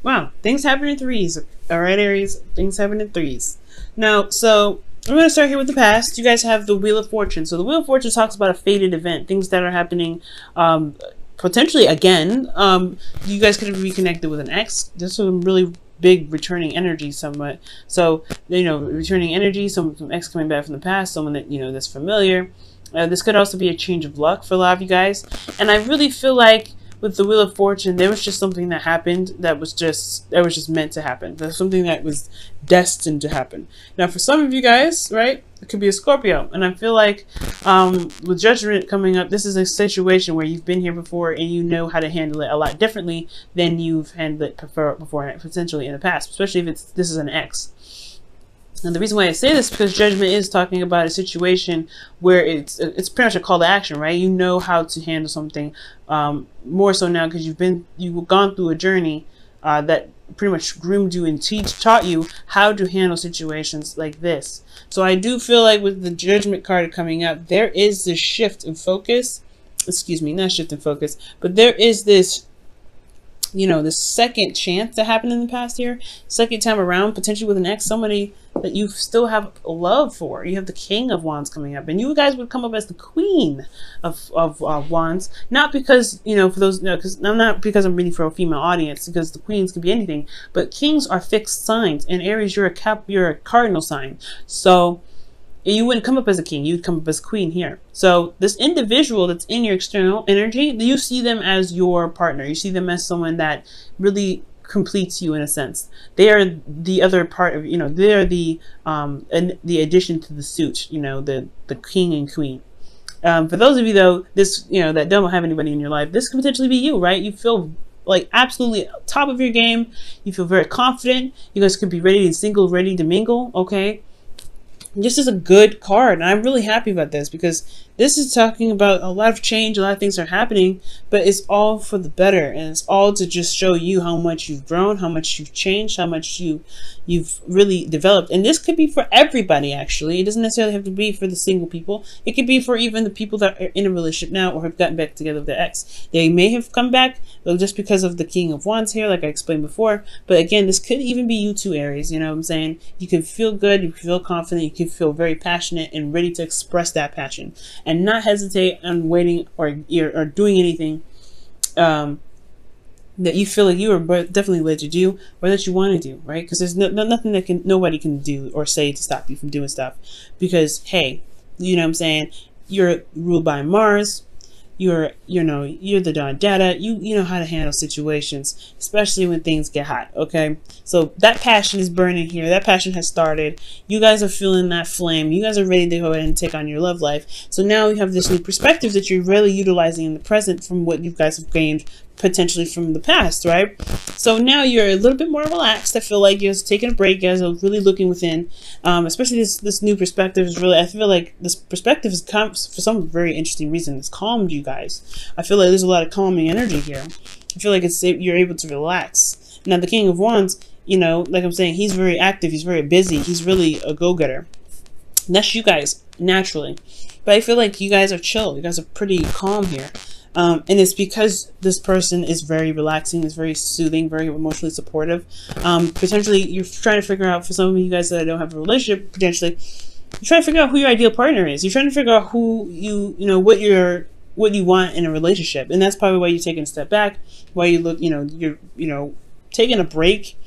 Wow, things happen in threes. All right, Aries, things happen in threes. Now, so I'm going to start here with the past. You guys have the Wheel of Fortune. So the Wheel of Fortune talks about a fated event, things that are happening potentially again. You guys could have reconnected with an ex. This is a really big returning energy somewhat. So, you know, returning energy, some ex coming back from the past, someone that, you know, that's familiar. This could also be a change of luck for a lot of you guys. And I really feel like with the Wheel of Fortune, there was just something that happened that was just meant to happen. There's something that was destined to happen. Now, for some of you guys, right, it could be a Scorpio, and I feel like with Judgment coming up, this is a situation where you've been here before and you know how to handle it a lot differently than you've handled it before, potentially in the past, especially if this is an ex. And the reason why I say this is because Judgment is talking about a situation where it's pretty much a call to action, right? You know how to handle something more so now because you've gone through a journey that pretty much groomed you and taught you how to handle situations like this. So I do feel like with the Judgment card coming up, there is this shift in focus. Excuse me, not shift in focus, but there is this, you know, the second chance that happened in the past year, second time around, potentially with an ex, somebody that you still have love for. You have the King of Wands coming up, and you guys would come up as the Queen of Wands, not because, you know, for those, no, because I'm not because I'm reading for a female audience, because the Queens could be anything, but Kings are fixed signs, and Aries, you're a cardinal sign, so you wouldn't come up as a king, you'd come up as queen here. So this individual that's in your external energy, you see them as your partner. You see them as someone that really completes you in a sense. They are the other part of, you know, they're the addition to the suit, you know, the king and queen. For those of you though, this, you know, that don't have anybody in your life, this could potentially be you, right? You feel like absolutely top of your game. You feel very confident. You guys could be ready and single, ready to mingle, okay? This is a good card, and I'm really happy about this because this is talking about a lot of change, a lot of things are happening, but it's all for the better, and it's all to just show you how much you've grown, how much you've changed, how much you've really developed. And this could be for everybody, actually. It doesn't necessarily have to be for the single people. It could be for even the people that are in a relationship now or have gotten back together with their ex. They may have come back just because of the King of Wands here, like I explained before. But again, this could even be you too, Aries. You know what I'm saying? You can feel good, you can feel confident, you can feel very passionate and ready to express that passion, and not hesitate on waiting or doing anything that you feel like you are definitely led to do or that you want to do, right? Because there's nothing that nobody can do or say to stop you from doing stuff, because hey, you know what I'm saying, you're ruled by Mars. You're the Don Dada. You know how to handle situations, especially when things get hot, okay? So that passion is burning here. That passion has started. You guys are feeling that flame. You guys are ready to go ahead and take on your love life. So now you have this new perspective that you're really utilizing in the present from what you guys have gained potentially from the past, right? So now you're a little bit more relaxed. I feel like you're taking a break, guys, are really looking within. Especially this new perspective is really, I feel like this perspective has come for some very interesting reason. It's calmed you guys. I feel like there's a lot of calming energy here. I feel like you're able to relax. Now the King of Wands, you know, like I'm saying, he's very active, he's very busy, he's really a go-getter. That's you guys naturally, but I feel like you guys are chill. You guys are pretty calm here. And it's because this person is very relaxing, is very soothing, very emotionally supportive. Potentially, you're trying to figure out, for some of you guys that don't have a relationship, potentially, you're trying to figure out who your ideal partner is. You're trying to figure out who you know, what you want in a relationship. And that's probably why you're taking a step back, why you look, you're taking a break.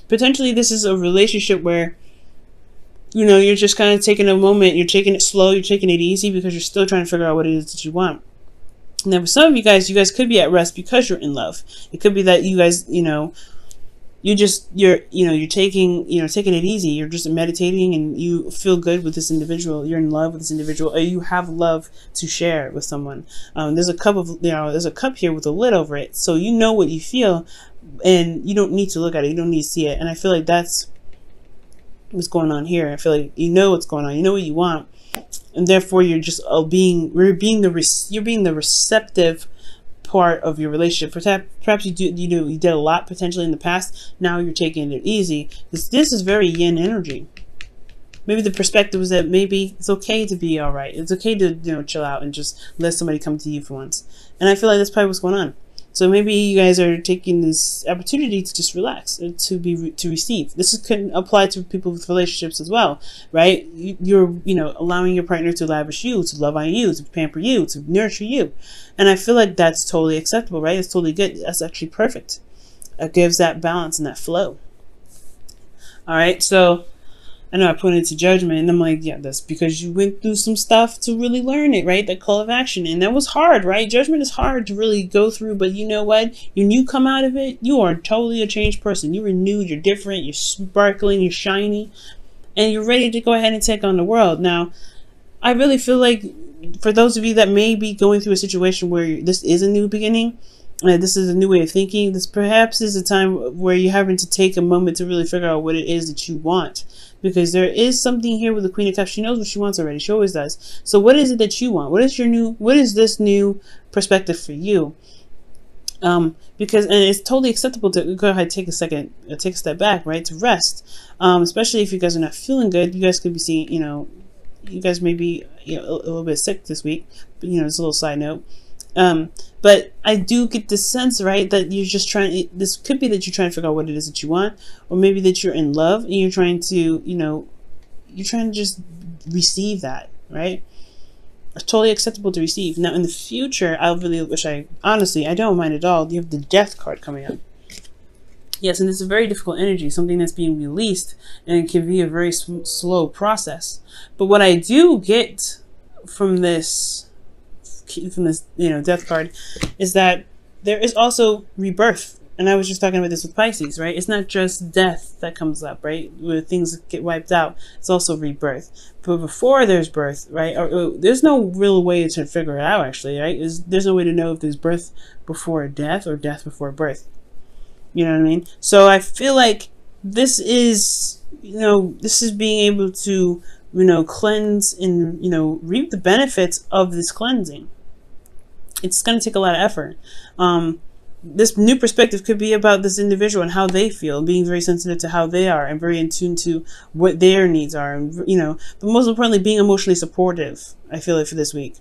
Potentially, this is a relationship where, you're just kind of taking a moment, you're taking it slow, you're taking it easy because you're still trying to figure out what it is that you want. Now, for some of you guys could be at rest because you're in love. It could be that you guys, you're taking it easy. You're just meditating and you feel good with this individual. You're in love with this individual, or you have love to share with someone. There's a cup here with a lid over it, so you know what you feel, and you don't need to look at it. You don't need to see it. And I feel like that's what's going on here. I feel like you know what's going on. You know what you want. And therefore, you're just being the receptive part of your relationship. Perhaps you did a lot potentially in the past. Now you're taking it easy. This is very yin energy. Maybe the perspective is that maybe it's okay to be all right. It's okay to chill out and just let somebody come to you for once. And I feel like that's probably what's going on. So maybe you guys are taking this opportunity to just relax, to receive. This can apply to people with relationships as well, right? You're allowing your partner to lavish you, to love on you, to pamper you, to nurture you, and I feel like that's totally acceptable, right? It's totally good. That's actually perfect. It gives that balance and that flow. All right, so I know I put it into judgment, and I'm like, yeah, that's because you went through some stuff to really learn it, right? That call of action. And that was hard, right? Judgment is hard to really go through, but you know what? When you come out of it, you are totally a changed person. You're renewed, you're different, you're sparkling, you're shiny, and you're ready to go ahead and take on the world. Now, I really feel like for those of you that may be going through a situation where this is a new beginning, this is a new way of thinking, this perhaps is a time where you're having to take a moment to really figure out what it is that you want. Because there is something here with the Queen of Cups. She knows what she wants already. She always does. So what is it that you want? What is this new perspective for you? Because, and it's totally acceptable to go ahead, take a step back, right? To rest. Especially if you guys are not feeling good. You guys could be seeing, you guys may be a little bit sick this week. But, it's a little side note. But I do get this sense, right, that you're just this could be that you're trying to figure out what it is that you want, or maybe that you're in love and you're trying to, you're trying to just receive that, right? It's totally acceptable to receive. Now, in the future, I really wish honestly, I don't mind at all. You have the Death card coming up. Yes, and it's a very difficult energy, something that's being released, and it can be a very slow process. But what I do get from this Death card is that there is also rebirth. And I was just talking about this with Pisces, right? It's not just death that comes up, right? Where things get wiped out. It's also rebirth. But before there's birth, right? Or there's no real way to figure it out, actually, right? There's no way to know if there's birth before death or death before birth. You know what I mean? So I feel like this is, this is being able to, cleanse and, reap the benefits of this cleansing. It's going to take a lot of effort. This new perspective could be about this individual and how they feel, being very sensitive to how they are and very in tune to what their needs are. And, but most importantly, being emotionally supportive, I feel like, for this week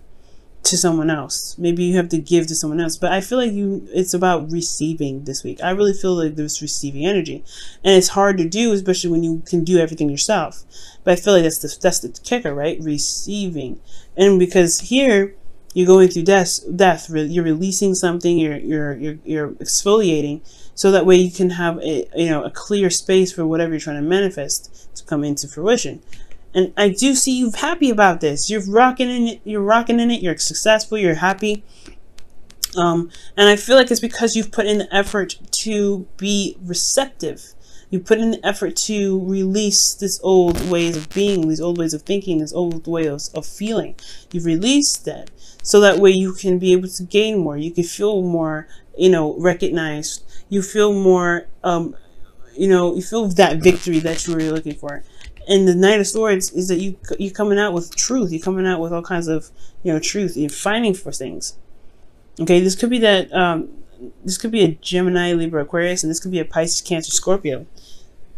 to someone else. Maybe you have to give to someone else, but I feel like it's about receiving this week. I really feel like there's receiving energy, and it's hard to do, especially when you can do everything yourself. But I feel like that's the kicker, right? Receiving. And because here, you're going through death. You're releasing something. You're exfoliating, so that way you can have a clear space for whatever you're trying to manifest to come into fruition. And I do see you happy about this. You're rocking in it. You're successful. You're happy. And I feel like it's because you've put in the effort to be receptive. You put in the effort to release this old ways of being, these old ways of thinking, this old way of feeling. You've released that, so that way you can be able to gain more. You can feel more, recognized. You feel more, you feel that victory that you were looking for. And the Knight of Swords is that you're coming out with truth. You're coming out with all kinds of, truth. You're fighting for things. Okay, this could be that. This could be a Gemini, Libra, Aquarius, and this could be a Pisces, Cancer, Scorpio.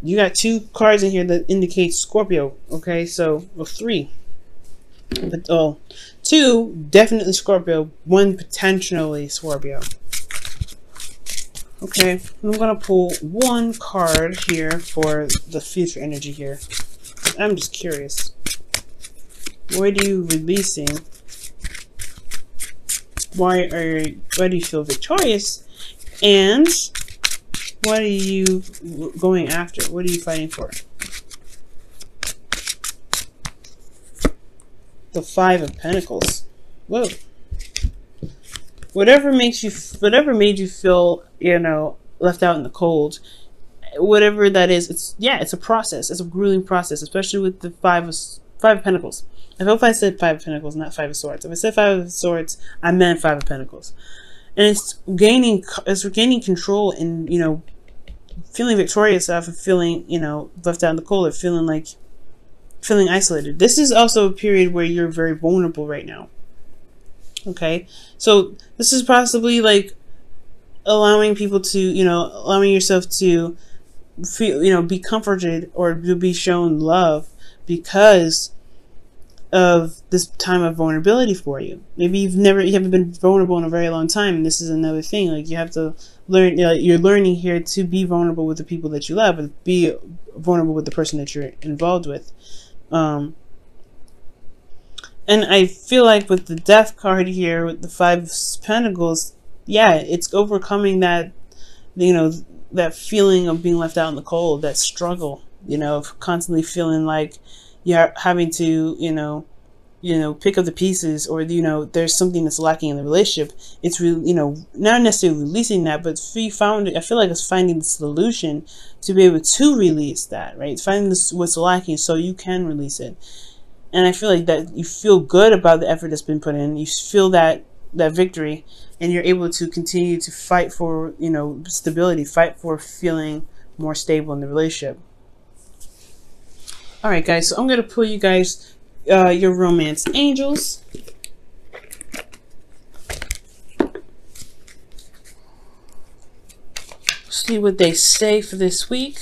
You got 2 cards in here that indicate Scorpio. Okay, so, well, 3. But, 2 definitely Scorpio. 1 potentially Scorpio. Okay, I'm gonna pull 1 card here for the future energy here. I'm just curious. What are you releasing? Why do you feel victorious? And what are you going after? What are you fighting for? The 5 of Pentacles. Whoa. Whatever made you feel, left out in the cold, whatever that is, it's a process. It's a grueling process, especially with the 5 of Pentacles. I hope I said 5 of Pentacles, not 5 of Swords. If I said 5 of Swords, I meant 5 of Pentacles. And it's gaining control and, feeling victorious after feeling, left out in the cold, or feeling isolated. This is also a period where you're very vulnerable right now. Okay? So this is possibly like allowing people to, allowing yourself to feel, be comforted or to be shown love, because of this time of vulnerability for you. Maybe you haven't been vulnerable in a very long time, and this is another thing. Like, you have to learn, you're learning here to be vulnerable with the people that you love, and be vulnerable with the person that you're involved with. And I feel like with the Death card here, with the Five of Pentacles, yeah, it's overcoming that, that feeling of being left out in the cold, that struggle, of constantly feeling like you're having to, pick up the pieces, or, there's something that's lacking in the relationship. It's really, not necessarily releasing that, but I feel like it's finding the solution to be able to release that, right? Finding what's lacking so you can release it. And I feel like that you feel good about the effort that's been put in. You feel that victory, and you're able to continue to fight for, stability, fight for feeling more stable in the relationship. All right, guys, so I'm going to pull you guys your romance angels. See what they say for this week.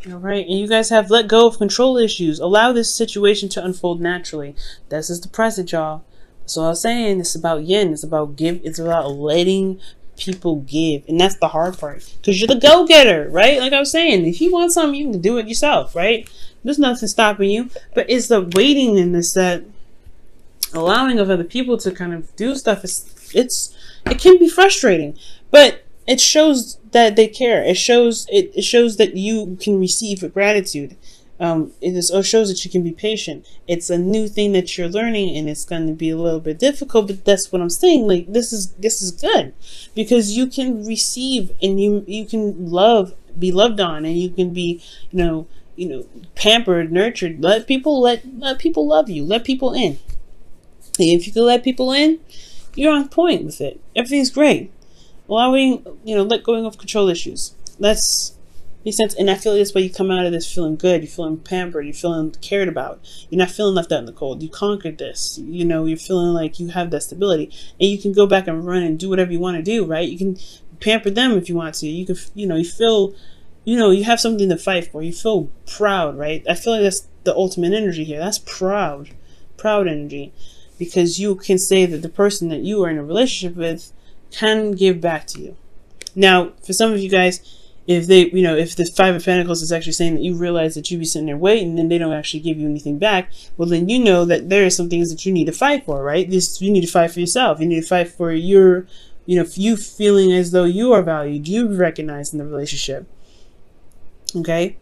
Alright, and you guys have let go of control issues. Allow this situation to unfold naturally. This is the present, y'all. So I was saying, it's about yin. It's about it's about letting people give. And that's the hard part. Because you're the go-getter, right? Like I was saying, if you want something, you can do it yourself, right? There's nothing stopping you. But it's the waiting in this, that allowing of other people to kind of do stuff. It can be frustrating. But it shows that they care. It shows that you can receive with gratitude. It shows that you can be patient. It's a new thing that you're learning, and it's going to be a little bit difficult. But that's what I'm saying. Like, this is good, because you can receive, and you can be loved on, and you can be pampered, nurtured. Let people love you. Let people in. And if you can let people in, you're on point with it. Everything's great. Allowing, let going of control issues. That's makes sense. And I feel like that's why you come out of this feeling good. You're feeling pampered. You're feeling cared about. You're not feeling left out in the cold. You conquered this. You're feeling like you have that stability. And you can go back and run and do whatever you want to do, right? You can pamper them if you want to. You can, you feel, you have something to fight for. You feel proud, right? I feel like that's the ultimate energy here. That's proud energy. Because you can say that the person that you are in a relationship with can give back to you. Now, for some of you guys, if the Five of Pentacles is actually saying that you realize that you be sitting there waiting and they don't actually give you anything back, well, then you know that there are some things that you need to fight for, right? You need to fight for yourself. You need to fight for your, you feeling as though you are valued, you recognized in the relationship. Okay?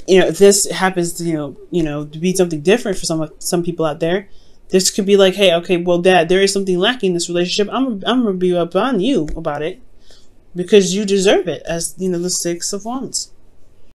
If this happens to, to be something different for some people out there, this could be like, hey, okay, well, Dad, there is something lacking in this relationship. I'm gonna be up on you about it, because you deserve it, as the Six of Wands.